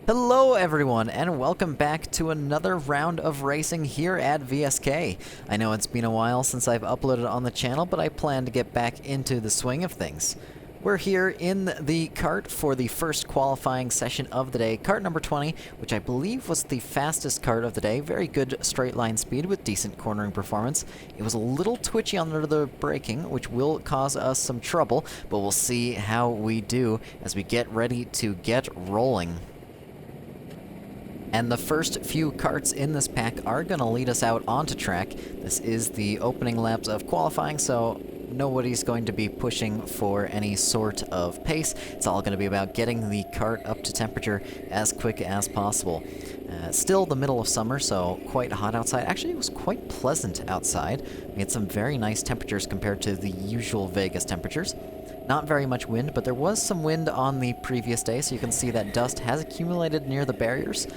Hello everyone, and welcome back to another round of racing here at VSK. I know it's been a while since I've uploaded on the channel, but I plan to get back into the swing of things. We're here in the kart for the first qualifying session of the day, kart number 20, which I believe was the fastest kart of the day. Very good straight line speed with decent cornering performance. It was a little twitchy under the braking, which will cause us some trouble, but we'll see how we do as we get ready to get rolling. And the first few karts in this pack are going to lead us out onto track. This is the opening laps of qualifying, so nobody's going to be pushing for any sort of pace. It's all going to be about getting the kart up to temperature as quick as possible. Still the middle of summer, so quite hot outside. Actually, it was quite pleasant outside. We had some very nice temperatures compared to the usual Vegas temperatures. Not very much wind, but there was some wind on the previous day, so you can see that dust has accumulated near the barriers.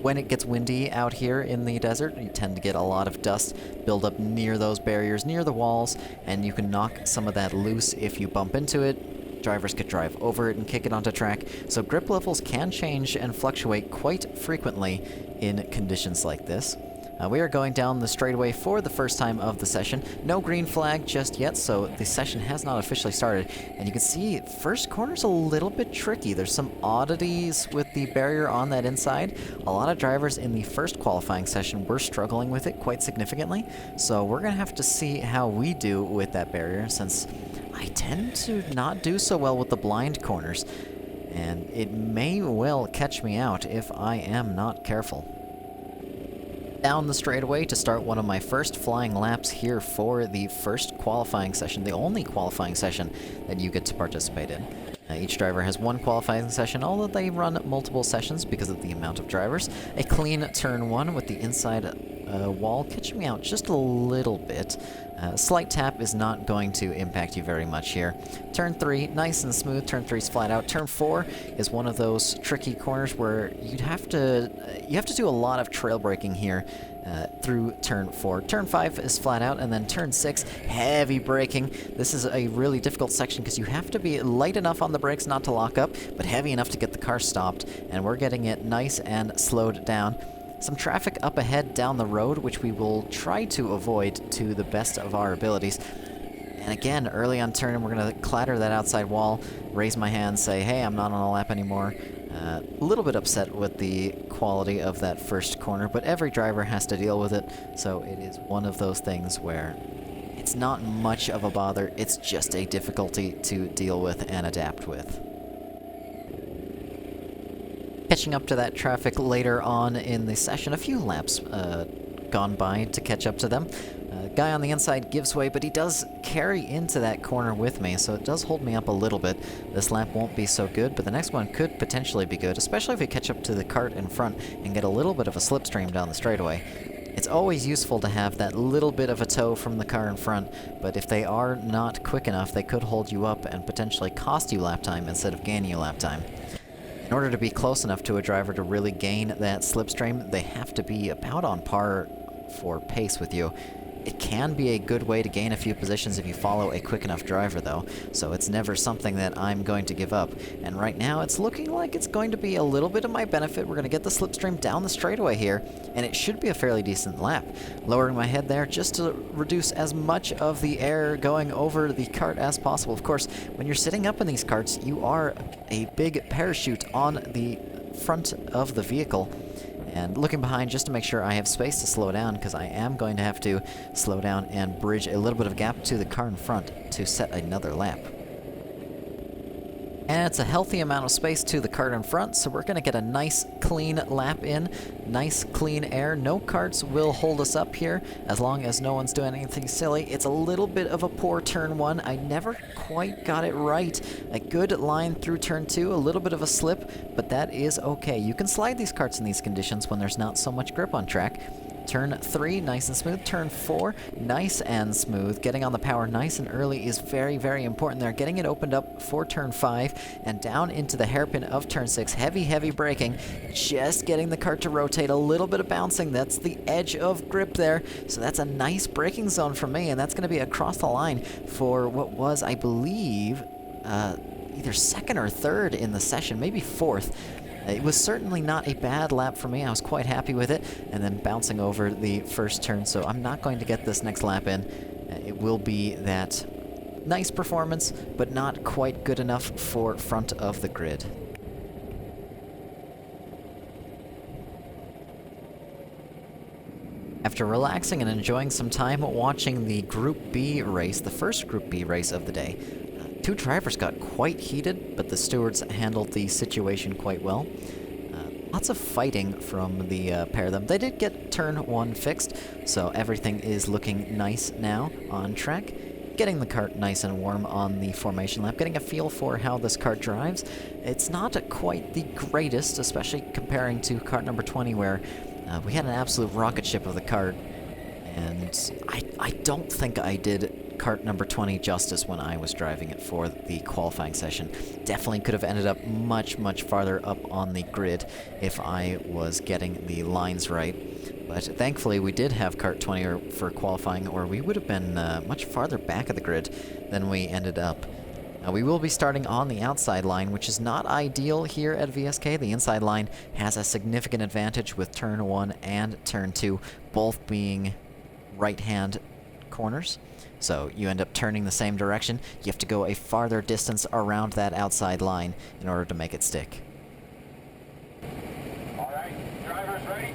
When it gets windy out here in the desert, you tend to get a lot of dust build up near those barriers, near the walls, and you can knock some of that loose if you bump into it. Drivers could drive over it and kick it onto track, so grip levels can change and fluctuate quite frequently in conditions like this. We are going down the straightaway for the first time of the session. No green flag just yet, so the session has not officially started. And you can see first corner's a little bit tricky. There's some oddities with the barrier on that inside. A lot of drivers in the first qualifying session were struggling with it quite significantly. So we're going to have to see how we do with that barrier, since I tend to not do so well with the blind corners. And it may well catch me out if I am not careful. Down the straightaway to start one of my first flying laps here for the first qualifying session, the only qualifying session that you get to participate in. Each driver has one qualifying session, although they run multiple sessions because of the amount of drivers. A clean turn one with the inside wall catching me out just a little bit. Slight tap is not going to impact you very much here. Turn 3, nice and smooth. Turn 3's flat out. Turn 4 is one of those tricky corners where you have to do a lot of trail braking here through turn 4. Turn 5 is flat out, and then turn 6, heavy braking. This is a really difficult section because you have to be light enough on the brakes not to lock up, but heavy enough to get the car stopped, and we're getting it nice and slowed down. Some traffic up ahead down the road, which we will try to avoid to the best of our abilities. And again, early on turn, we're going to clatter that outside wall, raise my hand, say, hey, I'm not on a lap anymore. A little bit upset with the quality of that first corner, but every driver has to deal with it, so it is one of those things where it's not much of a bother, it's just a difficulty to deal with and adapt with. Catching up to that traffic later on in the session, a few laps gone by to catch up to them. Guy on the inside gives way, but he does carry into that corner with me, so it does hold me up a little bit. This lap won't be so good, but the next one could potentially be good, especially if we catch up to the kart in front and get a little bit of a slipstream down the straightaway. It's always useful to have that little bit of a tow from the car in front, but if they are not quick enough, they could hold you up and potentially cost you lap time instead of gaining you lap time. In order to be close enough to a driver to really gain that slipstream, they have to be about on par for pace with you. It can be a good way to gain a few positions if you follow a quick enough driver, though, so it's never something that I'm going to give up. And right now, it's looking like it's going to be a little bit of my benefit. We're going to get the slipstream down the straightaway here, and it should be a fairly decent lap. Lowering my head there just to reduce as much of the air going over the kart as possible. Of course, when you're sitting up in these karts, you are a big parachute on the front of the vehicle. And looking behind just to make sure I have space to slow down, because I am going to have to slow down and bridge a little bit of gap to the car in front to set another lap. And it's a healthy amount of space to the kart in front, so we're going to get a nice clean lap in, nice clean air. No karts will hold us up here as long as no one's doing anything silly. It's a little bit of a poor turn 1. I never quite got it right. A good line through turn 2, a little bit of a slip, but that is okay. You can slide these karts in these conditions when there's not so much grip on track. Turn 3, nice and smooth. Turn 4, nice and smooth. Getting on the power nice and early is very, very important there. Getting it opened up for turn 5 and down into the hairpin of turn 6. Heavy, heavy braking. Just getting the kart to rotate. A little bit of bouncing. That's the edge of grip there. So that's a nice braking zone for me, and that's going to be across the line for what was, I believe, either second or third in the session, maybe fourth. It was certainly not a bad lap for me. I was quite happy with it, and then bouncing over the first turn, so I'm not going to get this next lap in. It will be that nice performance, but not quite good enough for front of the grid. After relaxing and enjoying some time watching the Group B race, the first Group B race of the day, two drivers got quite heated, but the stewards handled the situation quite well. Lots of fighting from the pair of them. They did get turn 1 fixed, so everything is looking nice now on track. Getting the kart nice and warm on the formation lap, getting a feel for how this kart drives. It's not quite the greatest, especially comparing to kart number 20, where we had an absolute rocket ship of the kart, and I don't think I did kart number 20 justice when I was driving it for the qualifying session. Definitely could have ended up much, much farther up on the grid if I was getting the lines right. But thankfully we did have kart 20 for qualifying, or we would have been much farther back of the grid than we ended up. We will be starting on the outside line, which is not ideal here at VSK. The inside line has a significant advantage with turn 1 and turn 2, both being right-hand corners. So you end up turning the same direction. You have to go a farther distance around that outside line in order to make it stick. All right, drivers ready?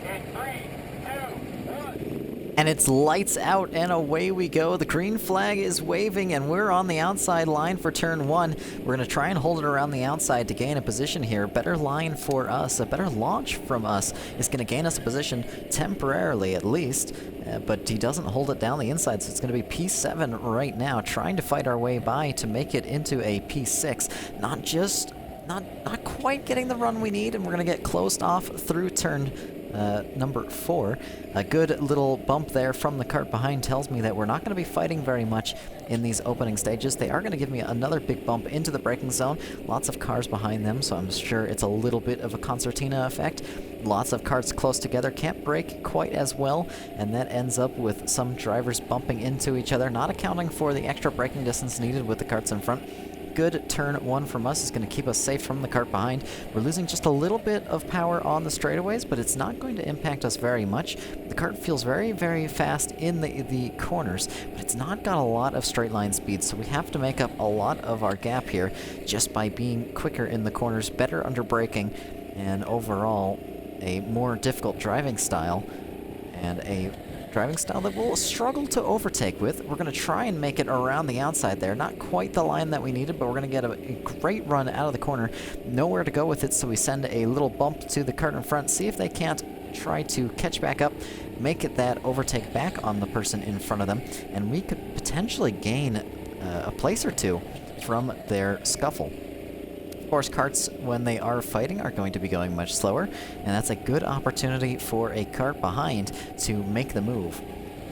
In 3, 2, 1. And it's lights out, and away we go. The green flag is waving, and we're on the outside line for turn 1. We're going to try and hold it around the outside to gain a position here. Better line for us, a better launch from us is going to gain us a position temporarily at least, but he doesn't hold it down the inside, so it's going to be P7 right now, trying to fight our way by to make it into a P6. Not quite getting the run we need, and we're going to get closed off through turn number 4. A good little bump there from the kart behind tells me that we're not going to be fighting very much in these opening stages. They are going to give me another big bump into the braking zone. Lots of cars behind them, so I'm sure it's a little bit of a concertina effect. Lots of karts close together, can't brake quite as well, and that ends up with some drivers bumping into each other, not accounting for the extra braking distance needed with the karts in front. Good turn 1 from us is going to keep us safe from the kart behind. We're losing just a little bit of power on the straightaways, but it's not going to impact us very much. The kart feels very, very fast in the corners, but it's not got a lot of straight line speed, so we have to make up a lot of our gap here just by being quicker in the corners, better under braking, and overall a more difficult driving style, and a driving style that we'll struggle to overtake with. We're going to try and make it around the outside there. Not quite the line that we needed, but we're going to get a great run out of the corner. Nowhere to go with it, so we send a little bump to the kart in front, see if they can't try to catch back up, make it that overtake back on the person in front of them, and we could potentially gain a place or two from their scuffle. Of course, karts, when they are fighting, are going to be going much slower, and that's a good opportunity for a kart behind to make the move,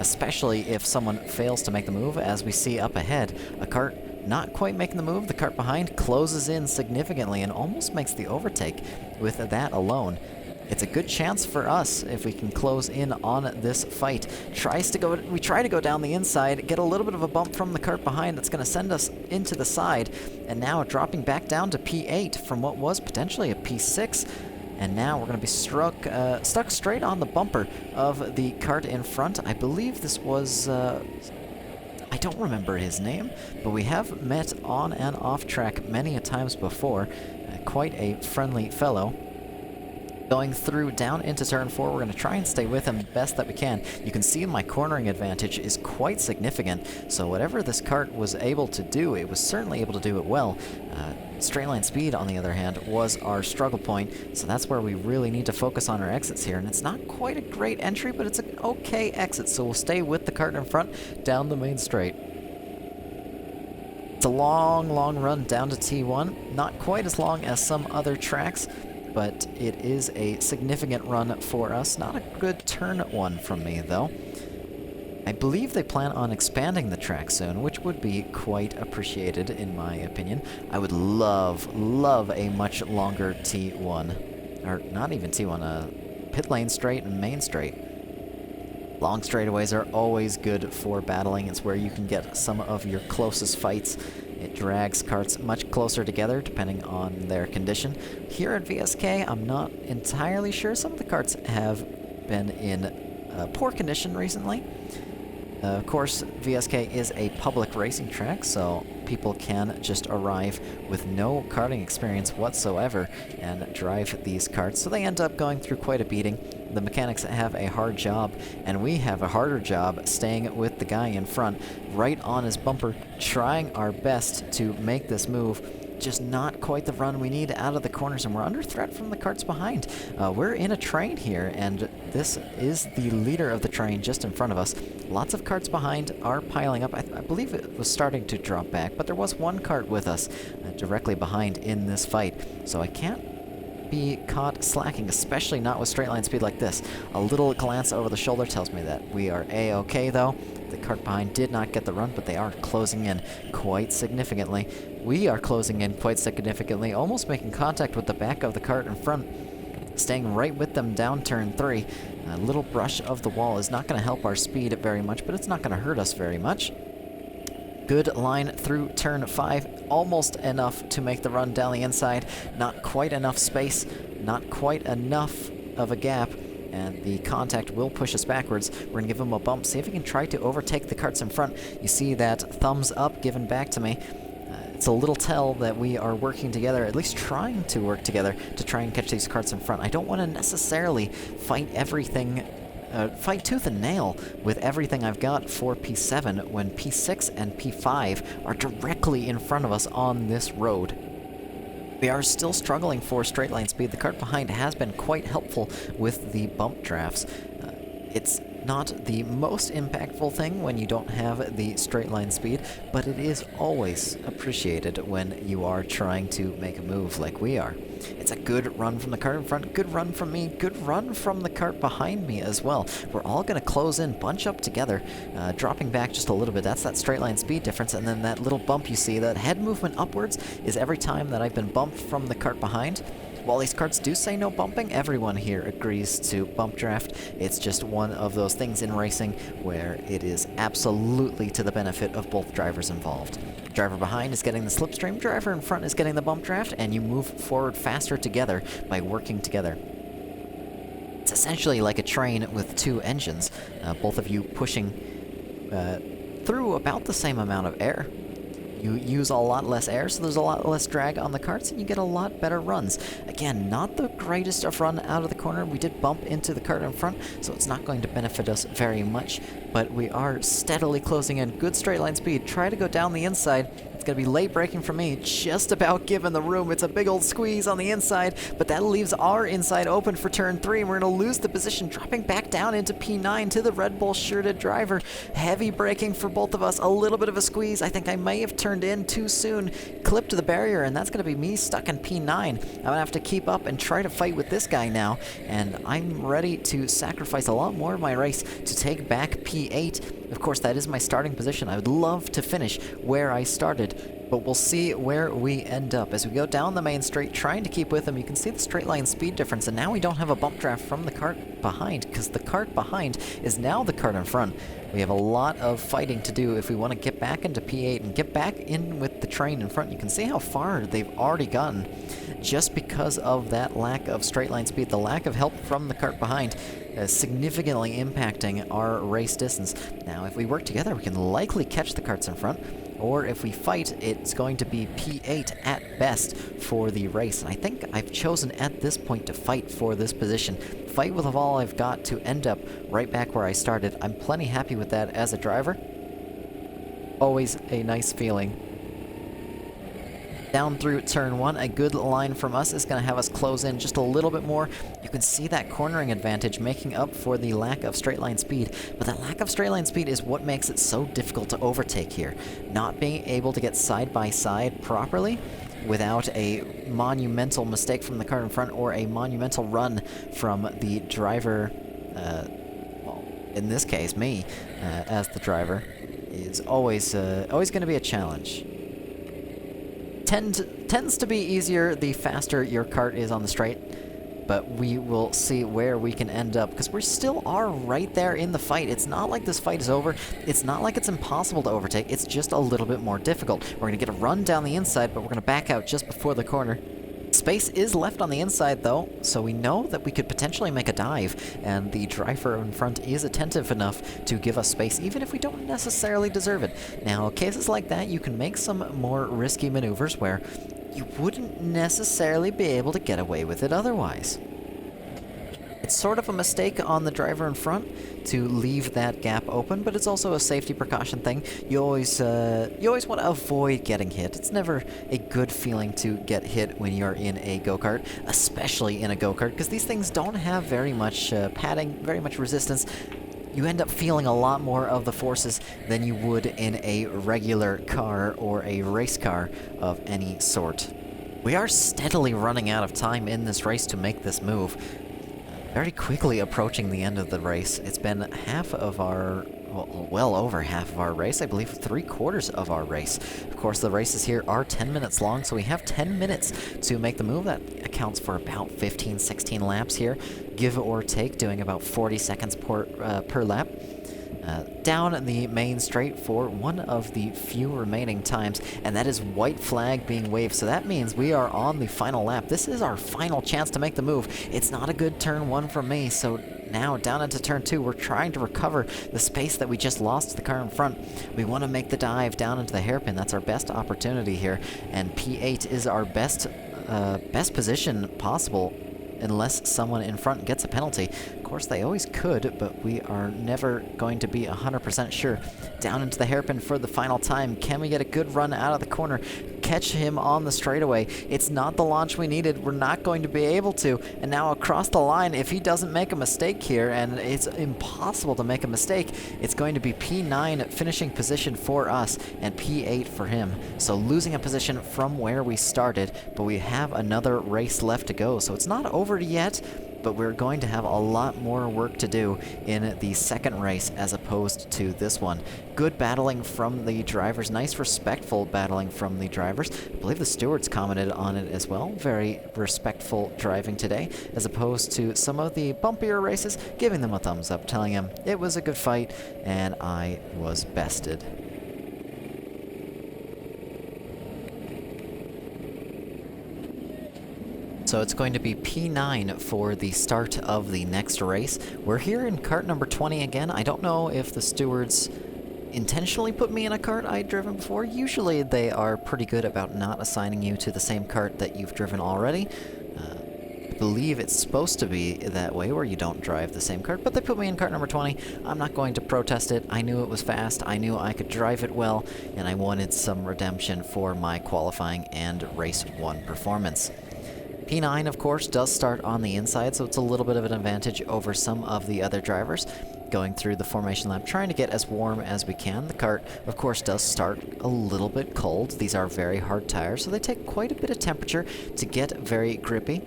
especially if someone fails to make the move. As we see up ahead, a kart not quite making the move, the kart behind closes in significantly and almost makes the overtake with that alone. It's a good chance for us if we can close in on this fight. We try to go down the inside, get a little bit of a bump from the kart behind that's going to send us into the side, and now dropping back down to P8 from what was potentially a P6. And now we're going to be stuck straight on the bumper of the kart in front. I believe this was... I don't remember his name, but we have met on and off track many a times before. Quite a friendly fellow. Going through down into turn 4, we're going to try and stay with him best that we can. You can see my cornering advantage is quite significant, so whatever this kart was able to do, it was certainly able to do it well. Straight line speed, on the other hand, was our struggle point, so that's where we really need to focus on our exits here. And it's not quite a great entry, but it's an okay exit, so we'll stay with the kart in front down the main straight. It's a long, long run down to T1, not quite as long as some other tracks, but it is a significant run for us. Not a good turn 1 from me, though. I believe they plan on expanding the track soon, which would be quite appreciated, in my opinion. I would love a much longer T1. Or not even T1, pit lane straight and main straight. Long straightaways are always good for battling. It's where you can get some of your closest fights It drags karts much closer together depending on their condition. Here at VSK, I'm not entirely sure. Some of the karts have been in poor condition recently. Of course, VSK is a public racing track, so people can just arrive with no karting experience whatsoever and drive these karts, so they end up going through quite a beating. The mechanics have a hard job, and we have a harder job staying with the guy in front, right on his bumper, trying our best to make this move. Just not quite the run we need out of the corners, and we're under threat from the karts behind. We're in a train here, and this is the leader of the train just in front of us. Lots of karts behind are piling up. I believe it was starting to drop back, but there was one kart with us directly behind in this fight, so I can't be caught slacking, especially not with straight line speed like this. A little glance over the shoulder tells me that we are A-okay, though. The kart behind did not get the run, but they are closing in quite significantly. We are closing in quite significantly, almost making contact with the back of the kart in front, staying right with them down turn 3. A little brush of the wall is not going to help our speed very much, but it's not going to hurt us very much. Good line through turn 5, almost enough to make the run down the inside. Not quite enough space, not quite enough of a gap, and the contact will push us backwards. We're going to give him a bump, see if he can try to overtake the karts in front. You see that thumbs up given back to me. It's a little tell that we are working together, at least trying to work together, to try and catch these karts in front. I don't want to necessarily fight everything, fight tooth and nail with everything I've got for P7 when P6 and P5 are directly in front of us on this road. We are still struggling for straight line speed. The kart behind has been quite helpful with the bump drafts. It's not the most impactful thing when you don't have the straight line speed, but it is always appreciated when you are trying to make a move like we are. It's a good run from the kart in front, good run from me, good run from the kart behind me as well. We're all going to close in, bunch up together, dropping back just a little bit. That's that straight line speed difference, and then that little bump you see, that head movement upwards, is every time that I've been bumped from the kart behind. While these karts do say no bumping, everyone here agrees to bump draft. It's just one of those things in racing where it is absolutely to the benefit of both drivers involved. Driver behind is getting the slipstream, driver in front is getting the bump draft, and you move forward faster together by working together. It's essentially like a train with two engines, both of you pushing through about the same amount of air. You use a lot less air, so there's a lot less drag on the karts, and you get a lot better runs. Again, not the greatest of run out of the corner. We did bump into the kart in front, so it's not going to benefit us very much, but we are steadily closing in. Good straight line speed. Try to go down the inside. It's going to be late braking for me, just about given the room. It's a big old squeeze on the inside, but that leaves our inside open for turn 3, and we're going to lose the position, dropping back down into P9 to the Red Bull shirted driver. Heavy braking for both of us, a little bit of a squeeze. I think I may have turned in too soon, clipped the barrier, and that's going to be me stuck in P9. I'm going to have to keep up and try to fight with this guy now, and I'm ready to sacrifice a lot more of my race to take back P8. Of course, that is my starting position. I would love to finish where I started, but we'll see where we end up. As we go down the main straight, trying to keep with him, you can see the straight line speed difference, and now we don't have a bump draft from the kart behind, because the kart behind is now the kart in front. We have a lot of fighting to do if we want to get back into P8 and get back in with the train in front. You can see how far they've already gotten just because of that lack of straight line speed, the lack of help from the kart behind, significantly impacting our race distance. Now, if we work together, we can likely catch the karts in front, or if we fight, it's going to be P8 at best for the race. And I think I've chosen at this point to fight for this position. Fight with all I've got to end up right back where I started. I'm plenty happy with that as a driver. Always a nice feeling. Down through turn 1, a good line from us is going to have us close in just a little bit more. You can see that cornering advantage making up for the lack of straight line speed, but that lack of straight line speed is what makes it so difficult to overtake here. Not being able to get side by side properly without a monumental mistake from the kart in front or a monumental run from the driver, well, in this case, me, as the driver, is always going to be a challenge. Tends to be easier the faster your kart is on the straight. but we will see where we can end up, because we still are right there in the fight. It's not like this fight is over. It's not like it's impossible to overtake. It's just a little bit more difficult. We're going to get a run down the inside, but we're going to back out just before the corner. Space is left on the inside, though, so we know that we could potentially make a dive, and the driver in front is attentive enough to give us space, even if we don't necessarily deserve it. Now, cases like that, you can make some more risky maneuvers where you wouldn't necessarily be able to get away with it otherwise. It's sort of a mistake on the driver in front to leave that gap open, but it's also a safety precaution thing. You always want to avoid getting hit. It's never a good feeling to get hit when you're in a go-kart, especially in a go-kart, because these things don't have very much padding, very much resistance. You end up feeling a lot more of the forces than you would in a regular car or a race car of any sort. We are steadily running out of time in this race to make this move. Very quickly approaching the end of the race. It's been half of our, well over half of our race, I believe 3/4 of our race. Of course, the races here are 10 minutes long, so we have 10 minutes to make the move. That accounts for about 15, 16 laps here, give or take, doing about 40 seconds per lap. Down the main straight for one of the few remaining times, and that is white flag being waved, so that means we are on the final lap. This is our final chance to make the move. It's not a good turn one from me, so now down into turn 2, we're trying to recover the space that we just lost to the car in front. We want to make the dive down into the hairpin. That's our best opportunity here, and P8 is our best position possible, unless someone in front gets a penalty. Of course, they always could, but we are never going to be 100% sure. Down into the hairpin for the final time. Can we get a good run out of the corner? Catch him on the straightaway. It's not the launch we needed. We're not going to be able to. And now across the line, if he doesn't make a mistake here, and it's impossible to make a mistake, it's going to be P9 finishing position for us and P8 for him. So losing a position from where we started, but we have another race left to go. So it's not over yet, but we're going to have a lot more work to do in the second race as opposed to this one. Good battling from the drivers, nice respectful battling from the drivers. I believe the stewards commented on it as well. Very respectful driving today, as opposed to some of the bumpier races, giving them a thumbs up, telling them it was a good fight and I was bested. So it's going to be P9 for the start of the next race. We're here in cart number 20 again. I don't know if the stewards intentionally put me in a cart I'd driven before. Usually they are pretty good about not assigning you to the same cart that you've driven already. I believe it's supposed to be that way, where you don't drive the same cart, but they put me in cart number 20. I'm not going to protest it. I knew it was fast, I knew I could drive it well, and I wanted some redemption for my qualifying and race 1 performance. P9, of course, does start on the inside, so it's a little bit of an advantage over some of the other drivers. Going through the formation lap, trying to get as warm as we can. The kart, of course, does start a little bit cold. These are very hard tires, so they take quite a bit of temperature to get very grippy.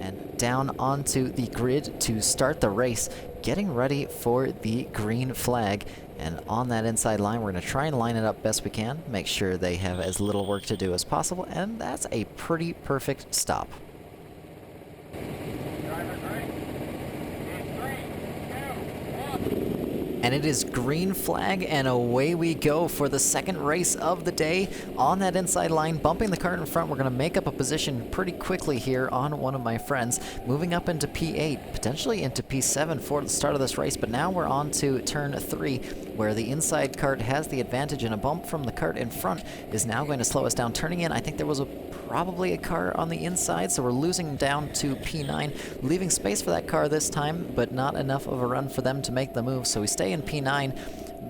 And down onto the grid to start the race, getting ready for the green flag. And on that inside line, we're going to try and line it up best we can, make sure they have as little work to do as possible, and that's a pretty perfect stop. And it is green flag, and away we go for the second race of the day on that inside line, bumping the cart in front. We're going to make up a position pretty quickly here on one of my friends, moving up into P8, potentially into P7 for the start of this race, but now we're on to turn 3, where the inside cart has the advantage, and a bump from the cart in front is now going to slow us down. Turning in, I think there was probably a car on the inside, so we're losing down to P9, leaving space for that car this time, but not enough of a run for them to make the move, so we stay in P9,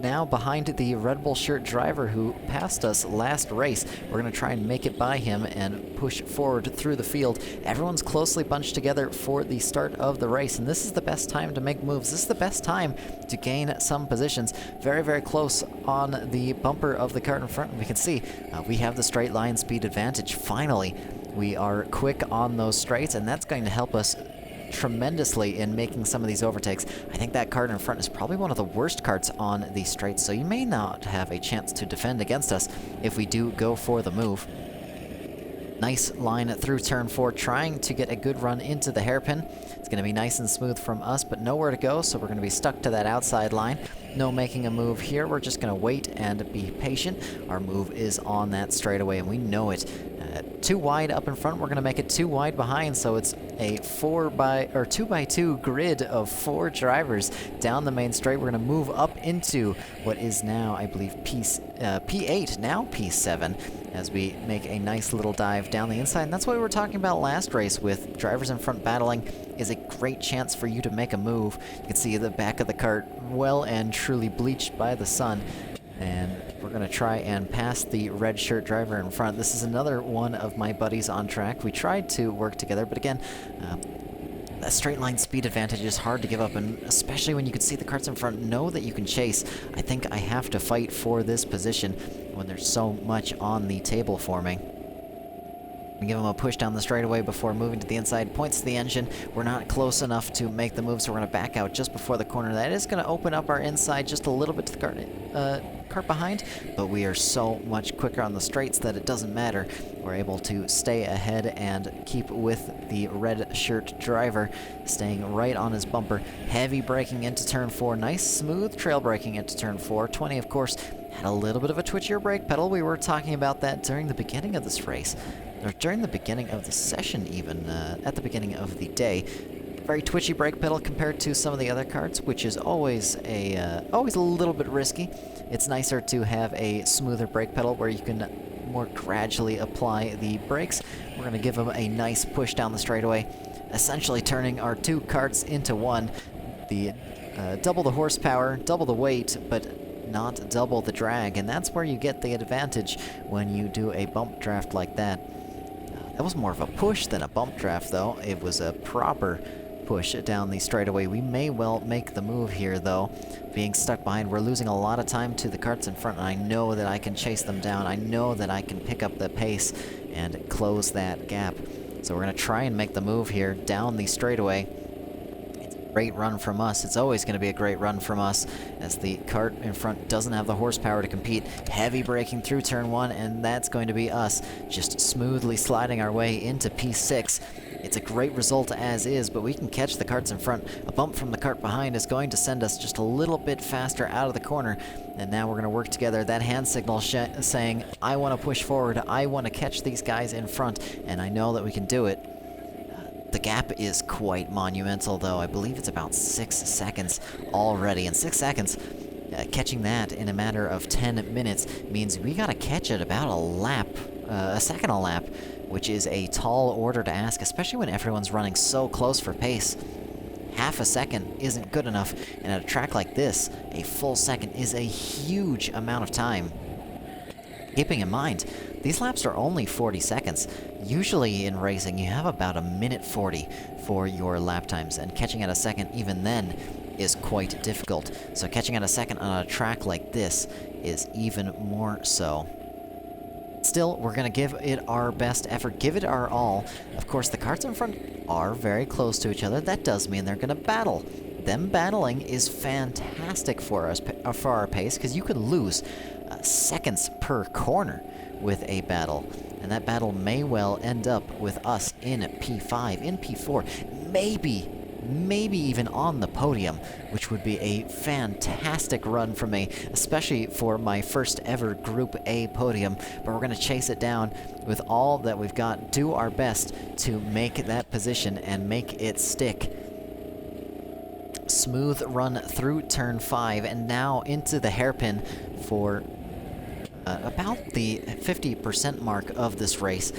now behind the Red Bull shirt driver who passed us last race. We're going to try and make it by him and push forward through the field. Everyone's closely bunched together for the start of the race, and this is the best time to make moves. This is the best time to gain some positions. Very, very close on the bumper of the cart in front, and we can see we have the straight line speed advantage. Finally, we are quick on those straights, and that's going to help us tremendously in making some of these overtakes. I think that cart in front is probably one of the worst carts on the straights, so you may not have a chance to defend against us if we do go for the move. Nice line through turn 4, trying to get a good run into the hairpin. It's going to be nice and smooth from us, but nowhere to go, so we're going to be stuck to that outside line. No making a move here. We're just going to wait and be patient. Our move is on that straightaway, and we know it. Too wide up in front, we're going to make it too wide behind, so it's a 2x2 grid of 4 drivers down the main straight. We're going to move up into what is now, I believe, P8, now P7, as we make a nice little dive down the inside. And that's what we were talking about last race with drivers in front battling, is a great chance for you to make a move. You can see the back of the cart well and truly bleached by the sun. And we're going to try and pass the red shirt driver in front. This is another one of my buddies on track. We tried to work together, but again, that straight line speed advantage is hard to give up, and especially when you can see the carts in front, know that you can chase. I think I have to fight for this position when there's so much on the table for me. Give him a push down the straightaway before moving to the inside. Points to the engine. We're not close enough to make the move, so we're going to back out just before the corner. That is going to open up our inside just a little bit to the cart behind, but we are so much quicker on the straights that it doesn't matter. We're able to stay ahead and keep with the red shirt driver, staying right on his bumper. Heavy braking into turn 4. Nice smooth trail braking into turn 4. 20, of course, had a little bit of a twitchier brake pedal. We were talking about that during the beginning of this race. Or during the beginning of the session even, at the beginning of the day. Very twitchy brake pedal compared to some of the other carts, which is always a little bit risky. It's nicer to have a smoother brake pedal where you can more gradually apply the brakes. We're going to give them a nice push down the straightaway, essentially turning our 2 carts into one. The double the horsepower, double the weight, but not double the drag, and that's where you get the advantage when you do a bump draft like that. That was more of a push than a bump draft, though. It was a proper push down the straightaway. We may well make the move here, though. Being stuck behind, we're losing a lot of time to the carts in front, and I know that I can chase them down. I know that I can pick up the pace and close that gap. So we're going to try and make the move here down the straightaway. Great run from us. It's always going to be a great run from us, as the cart in front doesn't have the horsepower to compete. Heavy braking through turn 1, and that's going to be us just smoothly sliding our way into P6. It's a great result as is, but we can catch the carts in front. A bump from the cart behind is going to send us just a little bit faster out of the corner, and now we're going to work together. That hand signal saying, I want to push forward, I want to catch these guys in front, and I know that we can do it. The gap is quite monumental, though. I believe it's about 6 seconds already. And 6 seconds, catching that in a matter of 10 minutes means we gotta catch it about a second a lap, which is a tall order to ask, especially when everyone's running so close for pace. Half a second isn't good enough, and at a track like this, a full second is a huge amount of time. Keeping in mind, these laps are only 40 seconds. Usually in racing, you have about a minute 40 for your lap times, and catching at a second even then is quite difficult. So catching at a second on a track like this is even more so. Still, we're going to give it our best effort, give it our all. Of course, the carts in front are very close to each other. That does mean they're going to battle. Them battling is fantastic for us, for our pace, because you can lose seconds per corner with a battle, and that battle may well end up with us in P5, in P4, maybe even on the podium, which would be a fantastic run for me, especially for my first ever Group A podium. But we're going to chase it down with all that we've got, do our best to make that position and make it stick. Smooth run through turn 5, and now into the hairpin for about the 50% mark of this race.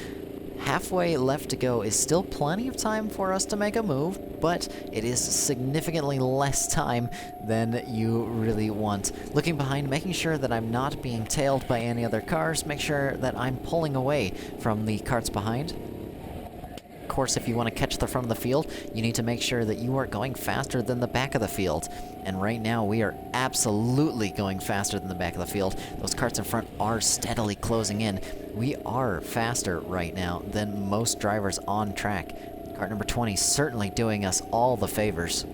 Halfway left to go is still plenty of time for us to make a move, but it is significantly less time than you really want. Looking behind, making sure that I'm not being tailed by any other cars, make sure that I'm pulling away from the carts behind. Of course, if you want to catch the front of the field, you need to make sure that you are going faster than the back of the field. And right now, we are absolutely going faster than the back of the field. Those carts in front are steadily closing in. We are faster right now than most drivers on track. Cart number 20 certainly doing us all the favors.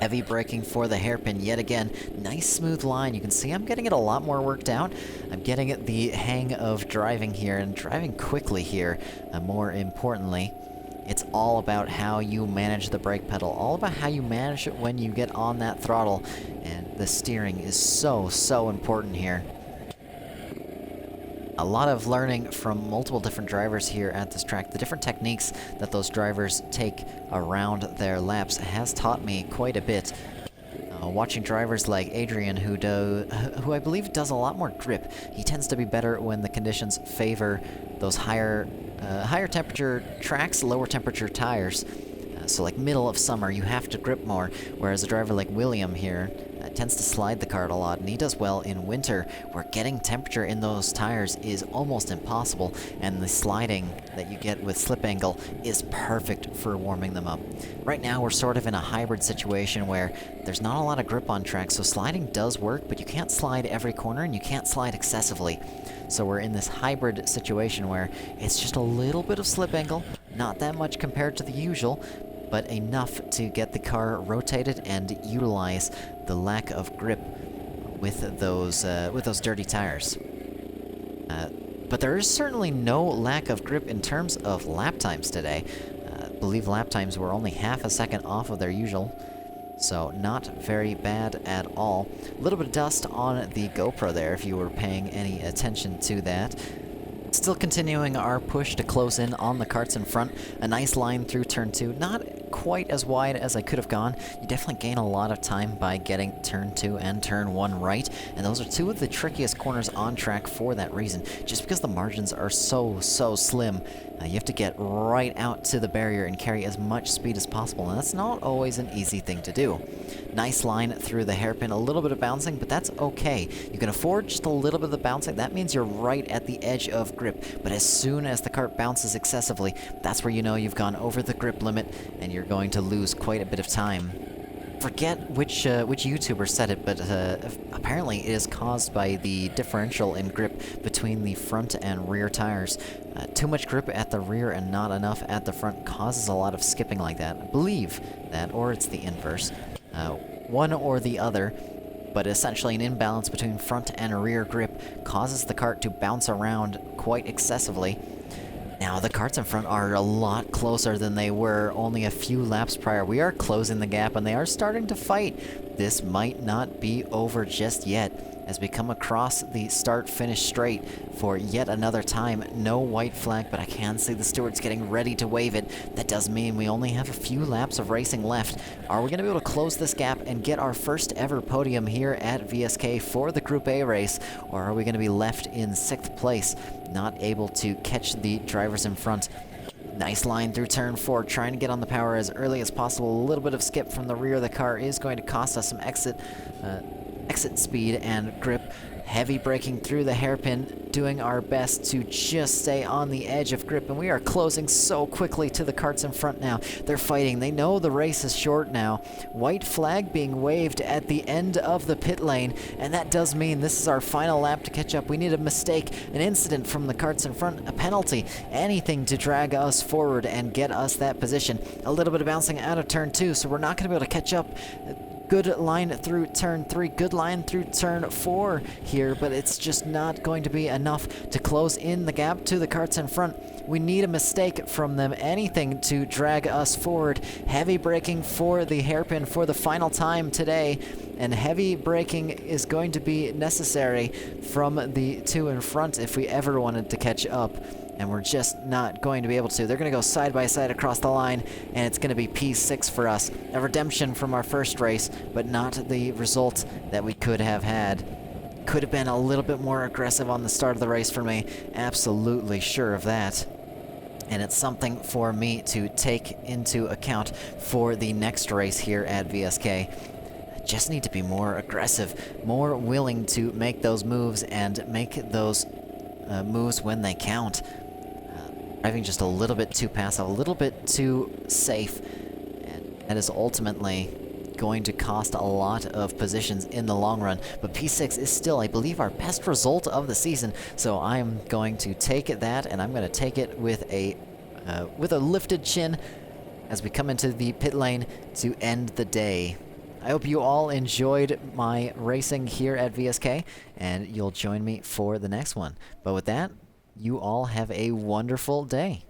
Heavy braking for the hairpin yet again. Nice smooth line. You can see I'm getting it a lot more worked out. I'm getting the hang of driving here and driving quickly here. More importantly, it's all about how you manage the brake pedal, all about how you manage it when you get on that throttle, and the steering is so important here. A lot of learning from multiple different drivers here at this track. The different techniques that those drivers take around their laps has taught me quite a bit. Watching drivers like Adrian, who I believe does a lot more grip. He tends to be better when the conditions favor those higher temperature tracks, lower temperature tires. So like middle of summer, you have to grip more, whereas a driver like William here tends to slide the kart a lot, and he does well in winter, where getting temperature in those tires is almost impossible, and the sliding that you get with slip angle is perfect for warming them up. Right now, we're sort of in a hybrid situation where there's not a lot of grip on track, so sliding does work, but you can't slide every corner, and you can't slide excessively. So we're in this hybrid situation where it's just a little bit of slip angle, not that much compared to the usual, but enough to get the car rotated and utilize the lack of grip with those dirty tires. But there is certainly no lack of grip in terms of lap times today. I believe lap times were only half a second off of their usual, so not very bad at all. A little bit of dust on the GoPro there, if you were paying any attention to that. Still continuing our push to close in on the karts in front. A nice line through turn 2. Not quite as wide as I could have gone. You definitely gain a lot of time by getting turn 2 and turn 1 right, and those are two of the trickiest corners on track for that reason, just because the margins are so slim. You have to get right out to the barrier and carry as much speed as possible, and that's not always an easy thing to do. Nice line through the hairpin, a little bit of bouncing, but that's okay. You can afford just a little bit of the bouncing. That means you're right at the edge of grip, but as soon as the kart bounces excessively, that's where you know you've gone over the grip limit, and you're going to lose quite a bit of time. Forget which YouTuber said it, but apparently it is caused by the differential in grip between the front and rear tires. Too much grip at the rear and not enough at the front causes a lot of skipping like that. I believe that, or it's the inverse. One or the other, but essentially an imbalance between front and rear grip causes the kart to bounce around quite excessively. Now, the karts in front are a lot closer than they were only a few laps prior. We are closing the gap, and they are starting to fight. This might not be over just yet. As we come across the start-finish straight for yet another time. No white flag, but I can see the stewards getting ready to wave it. That does mean we only have a few laps of racing left. Are we going to be able to close this gap and get our first ever podium here at VSK for the Group A race? Or are we going to be left in 6th place, not able to catch the drivers in front? Nice line through turn 4, trying to get on the power as early as possible. A little bit of skip from the rear of the car is going to cost us some exit speed and grip. Heavy braking through the hairpin, doing our best to just stay on the edge of grip, and we are closing so quickly to the karts in front now. They're fighting. They know the race is short now. White flag being waved at the end of the pit lane, and that does mean this is our final lap to catch up. We need a mistake, an incident from the karts in front, a penalty, anything to drag us forward and get us that position. A little bit of bouncing out of turn 2, so we're not going to be able to catch up. Good line through turn 3, good line through turn 4 here, but it's just not going to be enough to close in the gap to the karts in front. We need a mistake from them, anything to drag us forward. Heavy braking for the hairpin for the final time today, and heavy braking is going to be necessary from the two in front if we ever wanted to catch up. And we're just not going to be able to. They're going to go side by side across the line, and it's going to be P6 for us. A redemption from our first race, but not the result that we could have had. Could have been a little bit more aggressive on the start of the race for me. Absolutely sure of that. And it's something for me to take into account for the next race here at VSK. I just need to be more aggressive, more willing to make those moves and make those moves when they count. Driving just a little bit too passive, a little bit too safe, and that is ultimately going to cost a lot of positions in the long run. But P6 is still, I believe, our best result of the season, so I'm going to take that, and I'm going to take it with a lifted chin as we come into the pit lane to end the day. I hope you all enjoyed my racing here at VSK, and you'll join me for the next one. But with that, you all have a wonderful day.